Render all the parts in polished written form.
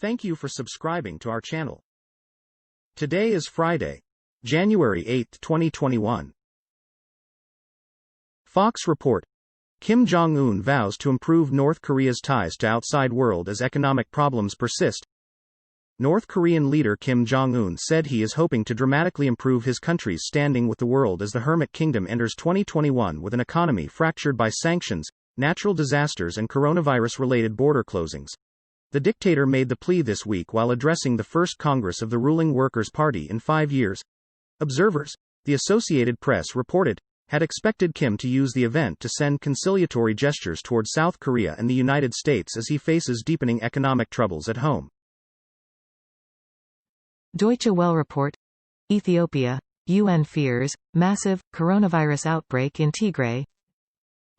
Thank you for subscribing to our channel. Today is Friday, January 8, 2021. Fox report. Kim Jong-un vows to improve North Korea's ties to outside world as economic problems persist. North Korean leader Kim Jong-un said he is hoping to dramatically improve his country's standing with the world as the Hermit Kingdom enters 2021 with an economy fractured by sanctions, natural disasters and coronavirus-related border closings. The dictator made the plea this week while addressing the first Congress of the ruling Workers' Party in 5 years. Observers, the Associated Press reported, had expected Kim to use the event to send conciliatory gestures toward South Korea and the United States as he faces deepening economic troubles at home. Deutsche Welle report. Ethiopia. UN fears massive coronavirus outbreak in Tigray.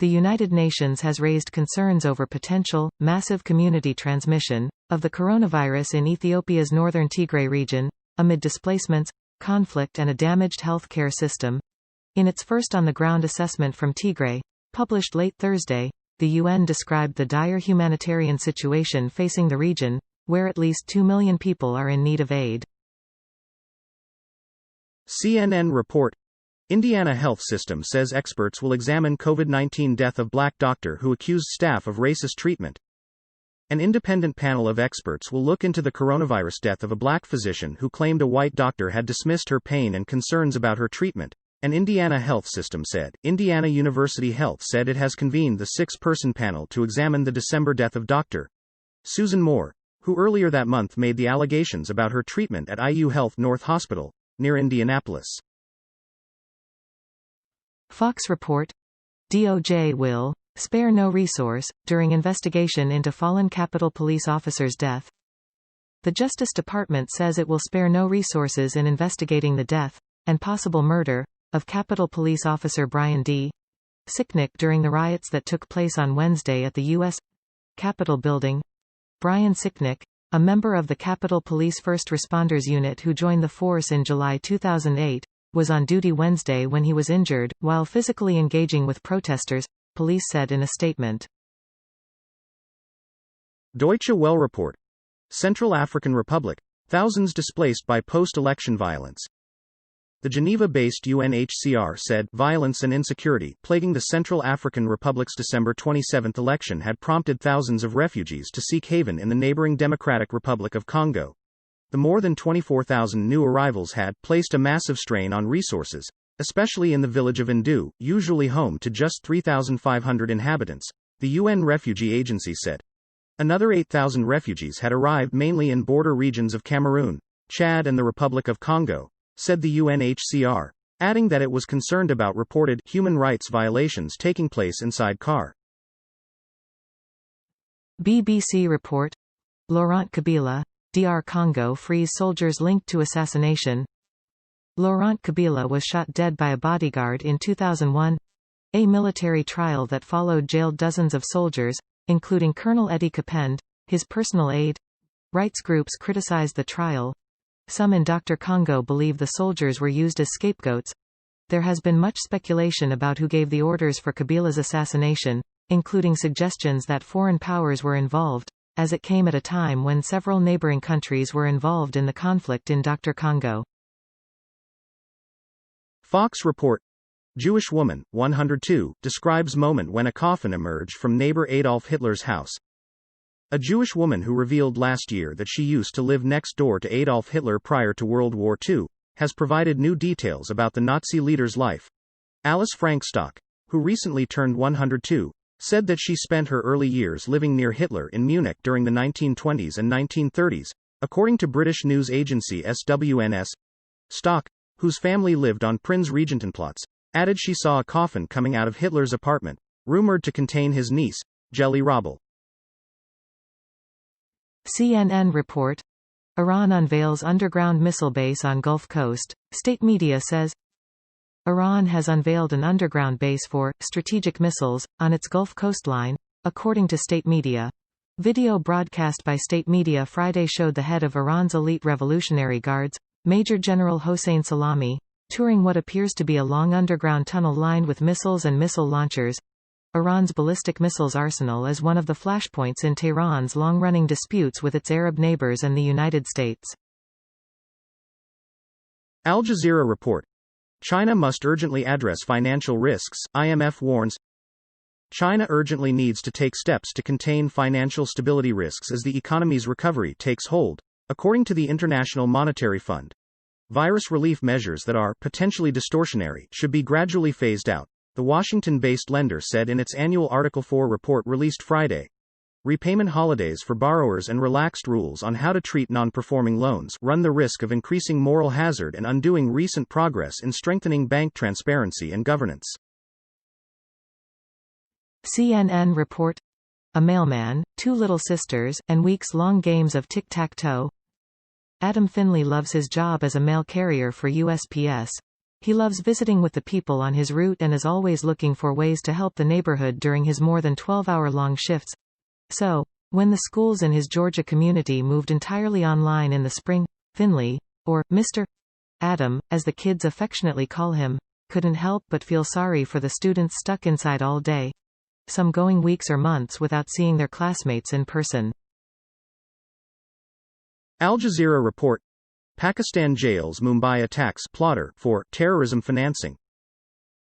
The United Nations has raised concerns over potential, massive community transmission of the coronavirus in Ethiopia's northern Tigray region, amid displacements, conflict and a damaged healthcare system. In its first on-the-ground assessment from Tigray, published late Thursday, the UN described the dire humanitarian situation facing the region, where at least 2 million people are in need of aid. CNN report. Indiana health system says experts will examine COVID-19 death of black doctor who accused staff of racist treatment. An independent panel of experts will look into the coronavirus death of a black physician who claimed a white doctor had dismissed her pain and concerns about her treatment, an Indiana health system said. Indiana University Health said it has convened the 6-person panel to examine the December death of Dr. Susan Moore, who earlier that month made the allegations about her treatment at IU Health North Hospital, near Indianapolis. Fox report. DOJ will spare no resource during investigation into fallen Capitol Police officer's death. The Justice Department says it will spare no resources in investigating the death and possible murder of Capitol Police officer Brian D. Sicknick during the riots that took place on Wednesday at the U.S. Capitol building. Brian Sicknick, a member of the Capitol Police First Responders Unit who joined the force in July 2008, was on duty Wednesday when he was injured, while physically engaging with protesters, police said in a statement. Deutsche Welle report. Central African Republic. Thousands displaced by post-election violence. The Geneva-based UNHCR said violence and insecurity plaguing the Central African Republic's December 27 election had prompted thousands of refugees to seek haven in the neighboring Democratic Republic of Congo. The more than 24,000 new arrivals had placed a massive strain on resources, especially in the village of Ndu, usually home to just 3,500 inhabitants, the UN Refugee Agency said. Another 8,000 refugees had arrived mainly in border regions of Cameroon, Chad and the Republic of Congo, said the UNHCR, adding that it was concerned about reported human rights violations taking place inside CAR. BBC report. Laurent Kabila. DR Congo frees soldiers linked to assassination. Laurent Kabila was shot dead by a bodyguard in 2001. A military trial that followed jailed dozens of soldiers, including Colonel Eddie Kapend, his personal aide. Rights groups criticized the trial. Some in Dr. Congo believe the soldiers were used as scapegoats. There has been much speculation about who gave the orders for Kabila's assassination, including suggestions that foreign powers were involved, as it came at a time when several neighboring countries were involved in the conflict in Dr. Congo. Fox report. Jewish woman, 102, describes moment when a coffin emerged from neighbor Adolf Hitler's house. A Jewish woman who revealed last year that she used to live next door to Adolf Hitler prior to World War II, has provided new details about the Nazi leader's life. Alice Frankstock, who recently turned 102, said that she spent her early years living near Hitler in Munich during the 1920s and 1930s, according to British news agency SWNS. Stock, whose family lived on Prinz-Regentenplatz, added she saw a coffin coming out of Hitler's apartment, rumored to contain his niece, Jelly Robbel. CNN report. Iran unveils underground missile base on Gulf Coast, state media says. Iran has unveiled an underground base for strategic missiles on its Gulf coastline, according to state media. Video broadcast by state media Friday showed the head of Iran's elite Revolutionary Guards, Major General Hossein Salami, touring what appears to be a long underground tunnel lined with missiles and missile launchers. Iran's ballistic missiles arsenal is one of the flashpoints in Tehran's long-running disputes with its Arab neighbors and the United States. Al Jazeera report. China must urgently address financial risks, IMF warns. China urgently needs to take steps to contain financial stability risks as the economy's recovery takes hold, according to the International Monetary Fund. Virus relief measures that are potentially distortionary should be gradually phased out, the Washington-based lender said in its annual Article 4 report released Friday. Repayment holidays for borrowers and relaxed rules on how to treat non-performing loans run the risk of increasing moral hazard and undoing recent progress in strengthening bank transparency and governance. CNN report. A mailman, two little sisters, and weeks-long games of tic-tac-toe. Adam Finley loves his job as a mail carrier for USPS. He loves visiting with the people on his route and is always looking for ways to help the neighborhood during his more than 12-hour-long shifts. So, when the schools in his Georgia community moved entirely online in the spring, Finley, or Mr. Adam, as the kids affectionately call him, couldn't help but feel sorry for the students stuck inside all day, some going weeks or months without seeing their classmates in person. Al Jazeera report. Pakistan jails Mumbai attacks plotter for terrorism financing.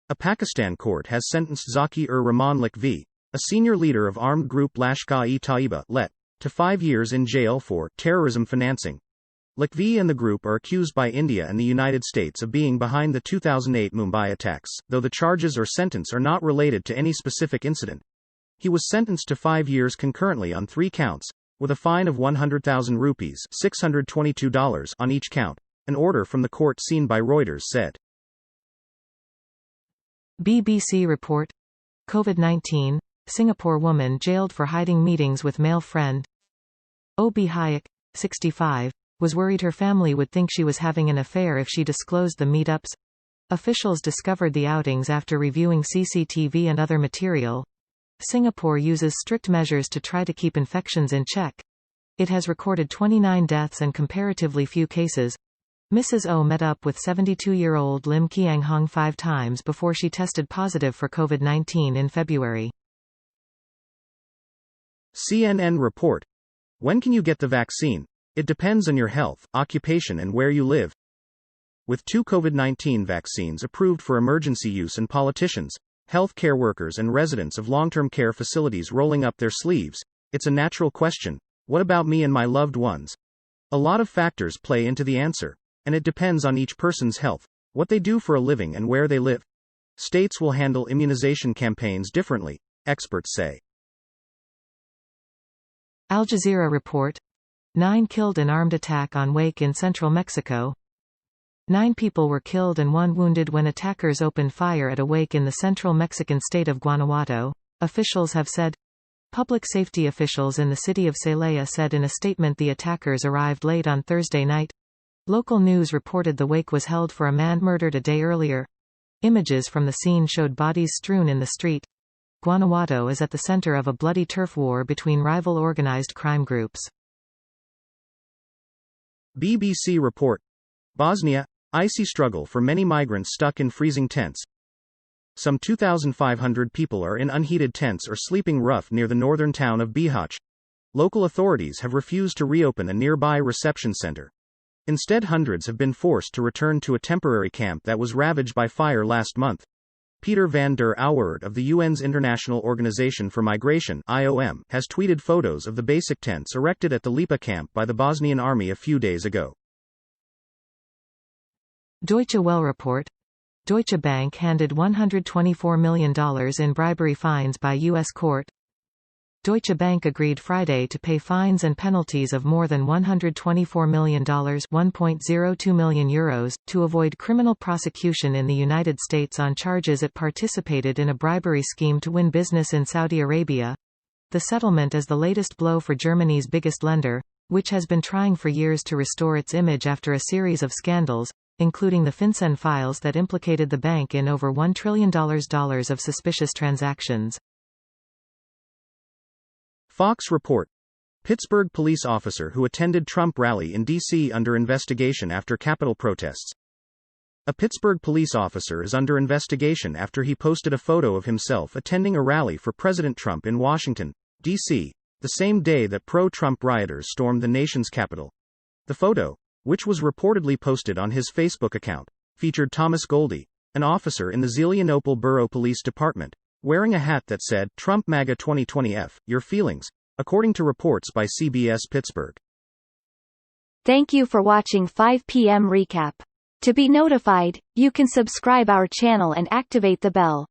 A Pakistan court has sentenced Zaki-ur-Rahman Lakhvi, a senior leader of armed group Lashkar-e-Taiba, LET, to 5 years in jail for terrorism financing. Lakhvi and the group are accused by India and the United States of being behind the 2008 Mumbai attacks, though the charges or sentence are not related to any specific incident. He was sentenced to 5 years concurrently on 3 counts, with a fine of 100,000 rupees $622 on each count, an order from the court seen by Reuters said. BBC report. COVID-19, Singapore woman jailed for hiding meetings with male friend. Obi Hayek, 65, was worried her family would think she was having an affair if she disclosed the meetups. Officials discovered the outings after reviewing CCTV and other material. Singapore uses strict measures to try to keep infections in check. It has recorded 29 deaths and comparatively few cases. Mrs. O met up with 72-year-old Lim Kiang Hong 5 times before she tested positive for COVID-19 in February. CNN report. When can you get the vaccine? It depends on your health, occupation and where you live. With 2 COVID-19 vaccines approved for emergency use and politicians, health care workers and residents of long-term care facilities rolling up their sleeves, it's a natural question, what about me and my loved ones? A lot of factors play into the answer, and it depends on each person's health, what they do for a living and where they live. States will handle immunization campaigns differently, experts say. Al Jazeera report. 9 killed in armed attack on wake in central Mexico. 9 people were killed and 1 wounded when attackers opened fire at a wake in the central Mexican state of Guanajuato, officials have said. Public safety officials in the city of Celaya said in a statement the attackers arrived late on Thursday night. Local news reported the wake was held for a man murdered a day earlier. Images from the scene showed bodies strewn in the street. Guanajuato is at the center of a bloody turf war between rival organized crime groups. BBC report. Bosnia, icy struggle for many migrants stuck in freezing tents. Some 2,500 people are in unheated tents or sleeping rough near the northern town of Bihać. Local authorities have refused to reopen a nearby reception center. Instead, hundreds have been forced to return to a temporary camp that was ravaged by fire last month. Peter van der Auwerd of the UN's International Organization for Migration (IOM) has tweeted photos of the basic tents erected at the Lipa camp by the Bosnian army a few days ago. Deutsche Welle report. Deutsche Bank handed $124 million in bribery fines by U.S. court. Deutsche Bank agreed Friday to pay fines and penalties of more than $124 million €1.02 million to avoid criminal prosecution in the United States on charges it participated in a bribery scheme to win business in Saudi Arabia. The settlement is the latest blow for Germany's biggest lender, which has been trying for years to restore its image after a series of scandals, including the FinCEN files that implicated the bank in over $1 trillion of suspicious transactions. Fox report. Pittsburgh police officer who attended Trump rally in D.C. under investigation after Capitol protests. A Pittsburgh police officer is under investigation after he posted a photo of himself attending a rally for President Trump in Washington, D.C., the same day that pro-Trump rioters stormed the nation's capital. The photo, which was reportedly posted on his Facebook account, featured Thomas Goldie, an officer in the Zelienople Borough Police Department, wearing a hat that said, "Trump MAGA 2020F, your feelings," according to reports by CBS Pittsburgh. Thank you for watching 5 p.m. recap. To be notified, you can subscribe our channel and activate the bell.